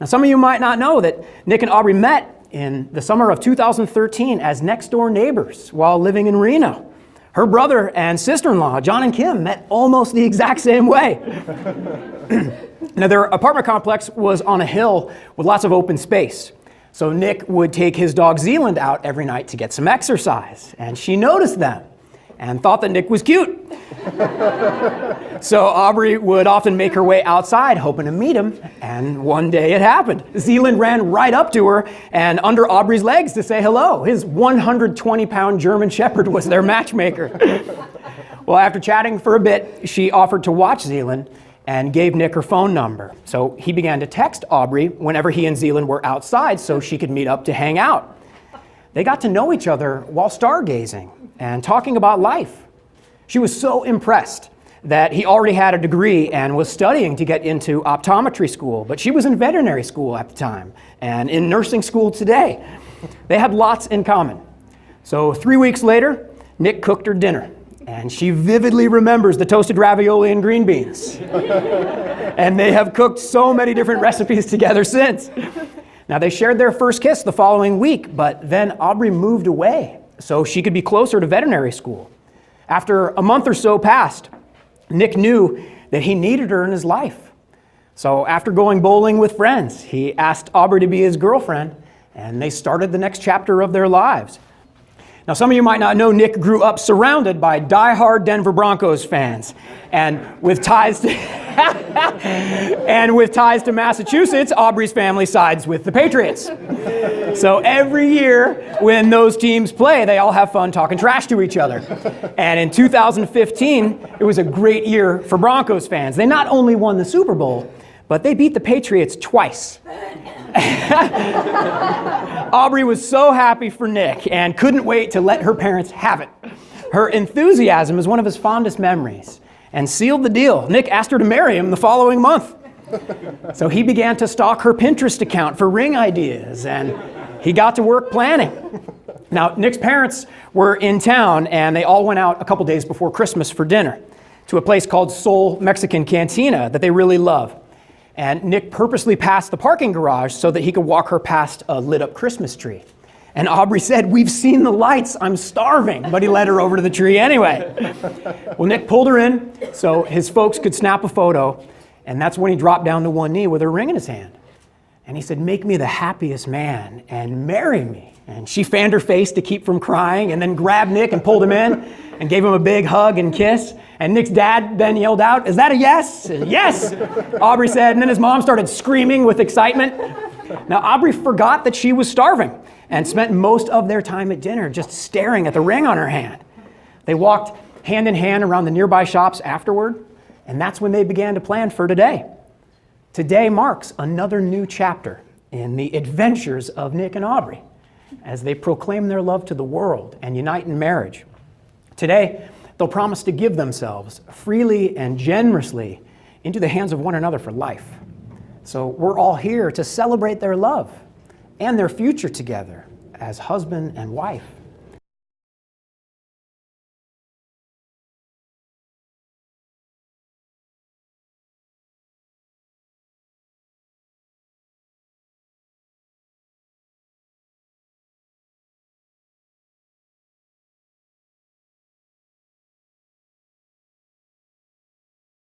Now, some of you might not know that Nick and Aubrey met in the summer of 2013 as next-door neighbors while living in Reno. Her brother and sister-in-law, John and Kim, met almost the exact same way. Now, their apartment complex was on a hill with lots of open space. So Nick would take his dog Zealand out every night to get some exercise, and she noticed them and thought that Nick was cute. So Aubrey would often make her way outside hoping to meet him, and one day it happened. Zealand ran right up to her and under Aubrey's legs to say hello. His 120-pound German Shepherd was their matchmaker. Well, after chatting for a bit, she offered to watch Zealand and gave Nick her phone number. So he began to text Aubrey whenever he and Zealand were outside so she could meet up to hang out. They got to know each other while stargazing and talking about life. She was so impressed that he already had a degree and was studying to get into optometry school, but she was in veterinary school at the time and in nursing school today. They had lots in common. So 3 weeks later, Nick cooked her dinner, and she vividly remembers the toasted ravioli and green beans. And they have cooked so many different recipes together since. Now, they shared their first kiss the following week, but then Aubrey moved away so she could be closer to veterinary school. After a month or so passed, Nick knew that he needed her in his life. So after going bowling with friends, he asked Aubrey to be his girlfriend, and they started the next chapter of their lives. Now, some of you might not know Nick grew up surrounded by die-hard Denver Broncos fans, and with ties to Massachusetts, Aubrey's family sides with the Patriots. So every year when those teams play, they all have fun talking trash to each other. And in 2015, it was a great year for Broncos fans. They not only won the Super Bowl, but they beat the Patriots twice. Aubrey was so happy for Nick and couldn't wait to let her parents have it. Her enthusiasm is one of his fondest memories and sealed the deal. Nick asked her to marry him the following month. So he began to stalk her Pinterest account for ring ideas, and he got to work planning. Now, Nick's parents were in town, and they all went out a couple days before Christmas for dinner to a place called Soul Mexican Cantina that they really love. And Nick purposely passed the parking garage so that he could walk her past a lit-up Christmas tree. And Aubrey said, "We've seen the lights, I'm starving," but he led her over to the tree anyway. Well, Nick pulled her in so his folks could snap a photo, and that's when he dropped down to one knee with her ring in his hand. And he said, "Make me the happiest man and marry me." And she fanned her face to keep from crying and then grabbed Nick and pulled him in and gave him a big hug and kiss. And Nick's dad then yelled out, "Is that a yes?" "Yes," Aubrey said, and then his mom started screaming with excitement. Now, Aubrey forgot that she was starving and spent most of their time at dinner just staring at the ring on her hand. They walked hand in hand around the nearby shops afterward, and that's when they began to plan for today. Today marks another new chapter in the adventures of Nick and Aubrey as they proclaim their love to the world and unite in marriage. Today, they'll promise to give themselves freely and generously into the hands of one another for life. So we're all here to celebrate their love and their future together as husband and wife.